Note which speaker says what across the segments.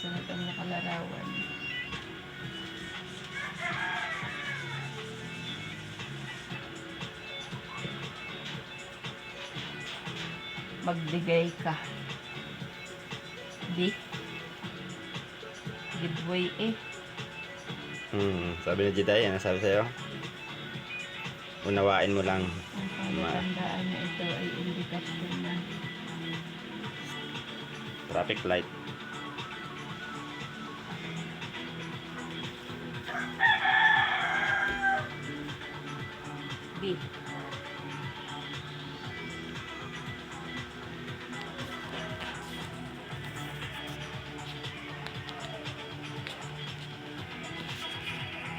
Speaker 1: sumusunod ang nakalarawan. Magbigay ka. Di? Giveaway eh.
Speaker 2: Sabi ni Jiday, ano sabi sa'yo? Unawain mo lang.
Speaker 1: Ang palatandaan na ito ay indikasyon na
Speaker 2: Traffic light.
Speaker 1: B.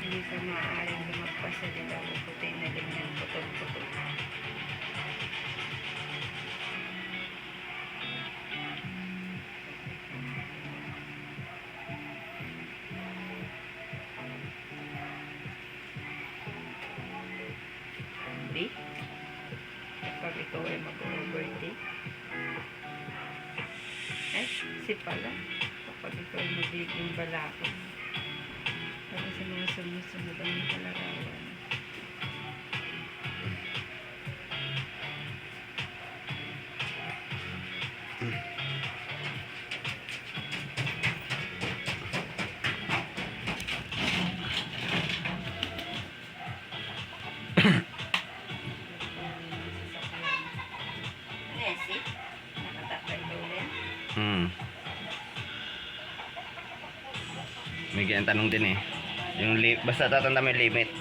Speaker 1: Hindi ka maaaring lumagpas sa dilaw o puti na ganyan putol-putol. Hindi. Kapag ito ay mag-overtake. Si pala. Kapag ito ay magiging balakot. Para sa mga sumusunod ang nakalarawan. Nesi, nakatakay ulit.
Speaker 2: May ganyan tanong din eh. Basta tatanda mo yung limit.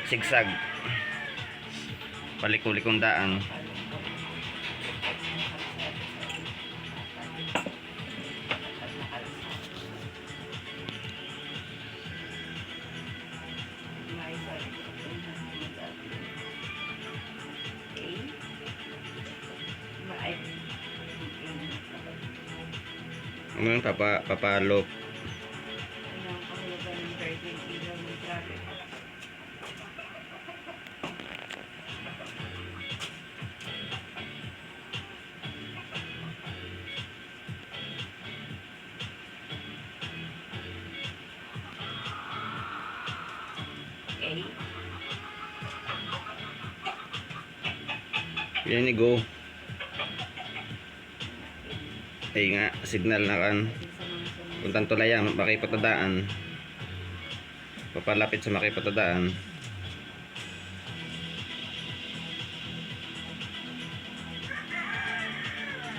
Speaker 2: Sigsag. Paliko-likong daan. Ano yung papalop? Yan ni go. Ay nga, signal na kan. Puntang tulayan, makipatadaan. Papalapit sa makipatadaan.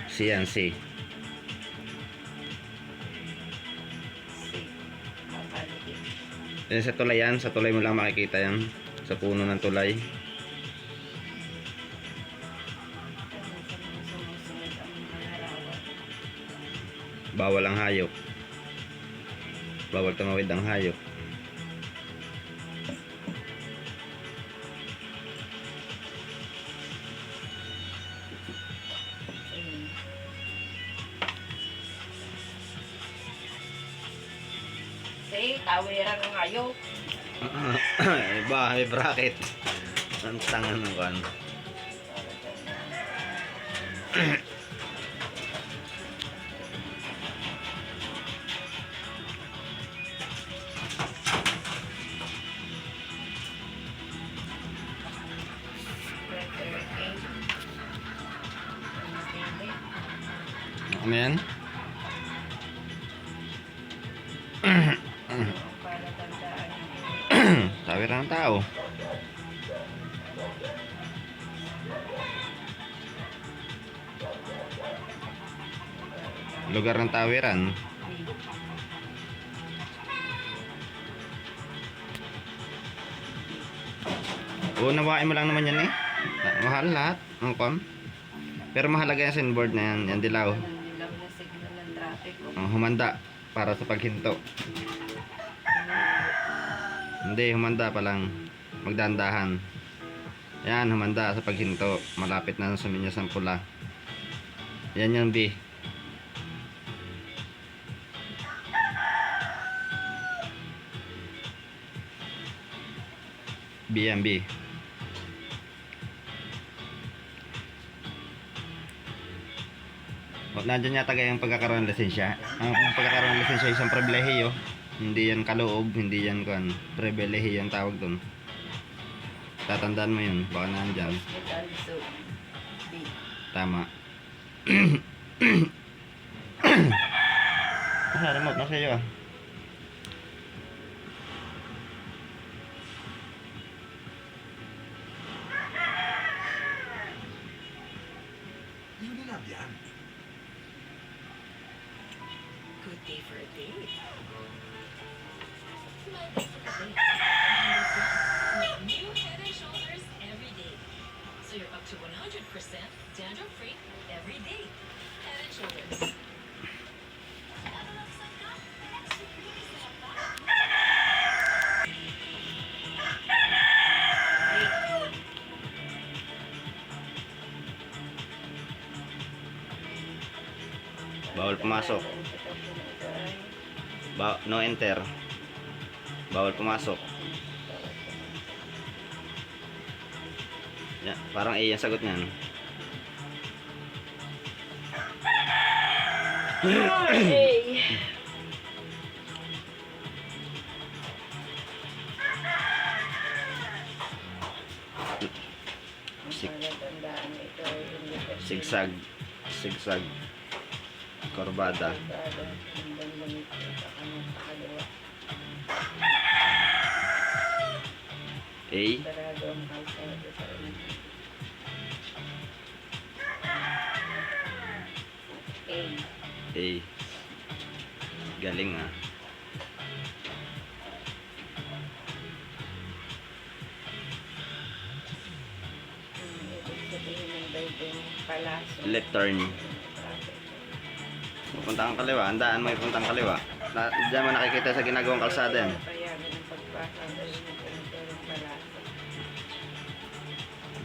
Speaker 2: Siyan, si. Yan sa tulayan, sa tulay mo lang makikita yan. Sa puno ng tulay. Bawal ang hayop. Bawal tumawid ang hayop.
Speaker 1: Say, tawiran ng hayop.
Speaker 2: Iba, may bracket. Ang tangan ng kan. Ano yan? Tawiran ng tao. Lugar ng tawiran. Unawain mo lang naman yan eh. Mahal lahat. Ang kom. Pero mahalaga yung signboard na yan. Yan dilaw.
Speaker 1: Dilaw na signal ng traffic.
Speaker 2: Humanda para sa paghinto. Hindi, humanda pa lang. Magdandahan. Yan, humanda sa paghinto. Malapit na sa minyas ng pula. Yan yung B. B yan, B. Nandyan yata yung pagkakaroon ng lisensya. Ang pagkakaroon ng lisensya isang pribilehiyo. Hindi yan kaloob, hindi yan kan. Pribilehiyo ang tawag doon. Tatandaan mo yun, baka nandyan.
Speaker 1: Hospital zone. B.
Speaker 2: Tama. Remote na sa'yo ah.
Speaker 3: Unilab yan.
Speaker 4: Good day for a date. With new Head and Shoulders every day. So you're up to 100% dandruff free every day. Head and Shoulders.
Speaker 2: Bawal pumasok. No enter. Bawal pumasok. Yan, parang A yung sagot niyan.
Speaker 1: A.
Speaker 2: Sig-
Speaker 1: Palatandaan ito ay indikasyon.
Speaker 2: Sigsag. Sigsag. Korbada.
Speaker 1: Korbada. Hanggang lumit sa kanyang pakaliwa.
Speaker 2: A.
Speaker 1: Sarado ang kalsada sa ulit. A.
Speaker 2: A. Galing ah.
Speaker 1: Ibig sabihin ng daigdig palaso.
Speaker 2: Left turn. Pupunta kang kaliwa. Andaan mo ipuntang kaliwa. Diyan mo nakikita sa ginagawang kalsada yan.
Speaker 1: Payagan ang pagpasa dahil ng palaso.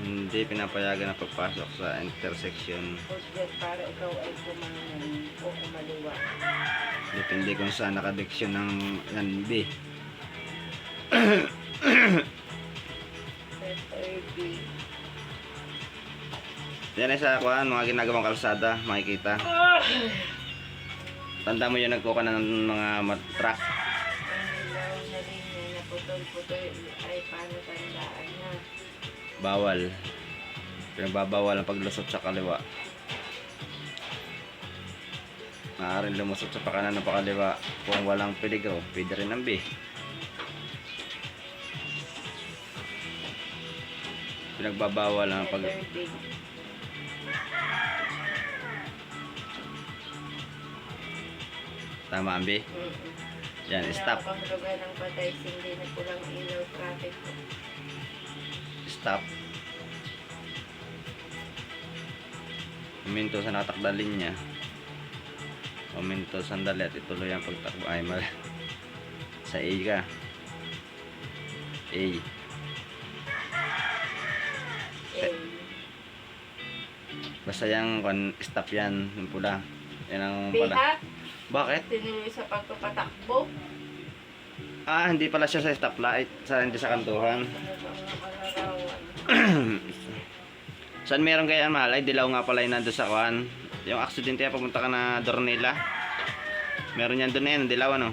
Speaker 2: Hindi pinapayagan na pagpasok sa intersection.
Speaker 1: Forget para ikaw ay kumanan o kumaliwa.
Speaker 2: Depende kung saan nakadiksyon ng yan B.
Speaker 1: Letter B.
Speaker 2: Yan ay sa kuhan, mga ginagawang kalsada, makikita. Tanda mo yung nagkuha ng mga truck.
Speaker 1: Ang ilaw na linya na putol-putol ay palatandaan na.
Speaker 2: Bawal. Pinagbabawal ang paglusot sa kaliwa. Maaaring lumusot sa pakanan o pakaliwa kung walang peligro. Pwede rin ang B. Pinagbabawal ang pag...
Speaker 1: Letter B.
Speaker 2: Tama ang B. Yan, stop.
Speaker 1: Ang lugar ng patay, hindi na pulang ilaw traffic.
Speaker 2: Stop. Huminto sa nakatakdang linya. Huminto sandali at ituloy ang pagtakbo. Ay, mal. Sa A ka. A.
Speaker 1: A.
Speaker 2: Basta yung stop yan. Yung pula. Yan ang
Speaker 1: B
Speaker 2: pala.
Speaker 1: ha?
Speaker 2: Bakit?
Speaker 1: Tinuloy sa pagpapatakbo.
Speaker 2: Ah, hindi pala siya sa stoplight. Hindi sa kantuhan.
Speaker 1: Ano bang nakalarawan?
Speaker 2: Saan meron kaya mahal? Ay, dilaw nga pala yun nandun sa kuhan. Yung aksidente yan, papunta ka na Dornila. Meron yan doon na yan, dilaw ano.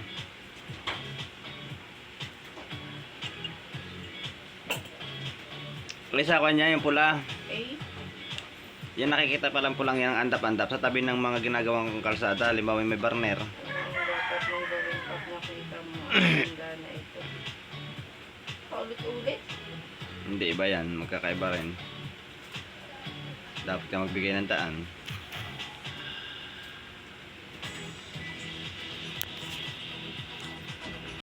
Speaker 2: Sa kuhan niya, yung pula.
Speaker 1: A.
Speaker 2: Yan nakikita palang pulang yung andap-andap sa tabi ng mga ginagawang kalsada. Halimbawa may barner.
Speaker 1: Ano ang dapat mong gawin pag nakita mo ang handa na ito? Paulit-ulit.
Speaker 2: Hindi iba yan, magkakaiba rin. Dapat ka magbigay ng daan.